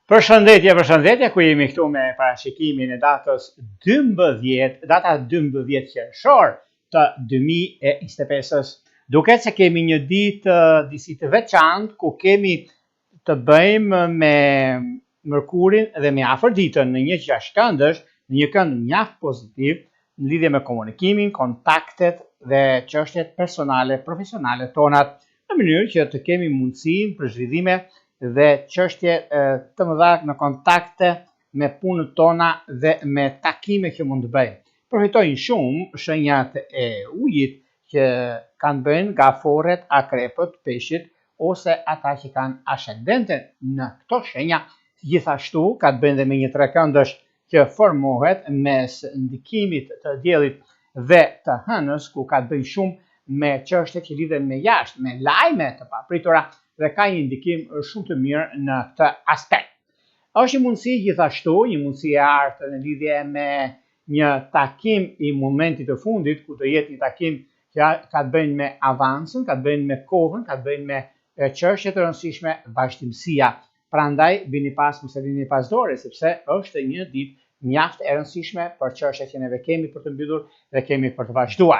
Përshëndetje, ku jemi këtu me parashikimin e datës 12, data 12 qershor të 2025. Duket se kemi një ditë disi të veçantë ku kemi të bëjmë me Mërkurin dhe me Afërditën në një gjashtkëndësh, në një kënd mjaft pozitiv në lidhje me komunikimin, kontaktet dhe çështjet personale, profesionale tonat, në mënyrë që të kemi mundësinë për zhvillime dhe çështje të mëdha në kontakte me punët tona dhe me takime që mund të bëjmë. Përfitojnë shumë shenjat e ujit që kanë bëjnë nga forret, akrepët, peshqit ose ata që kanë ascendente në këto shenja. Gjithashtu ka të bëjnë dhe me një trekëndësh që formohet mes ndikimit të diellit dhe të hënës, ku ka të bëjnë shumë me çështjet që lidhen me jashtë, me lajme të papritura dhe ka një ndikim shumë të mirë në këtë aspekt. Është një mundësi gjithashtu, një mundësi e artë në lidhje me një takim i momentit të fundit, ku do jetë një takim që ka të bëjnë me avancën, ka të bëjnë me kohën, ka të bëjnë me çështje të rëndësishme, vazhdimësia. Prandaj vini pas, mos e vini pas dore, sepse është një ditë mjaft e rëndësishme për çështjet që neve kemi për të mbyllur dhe kemi për të vazhduar.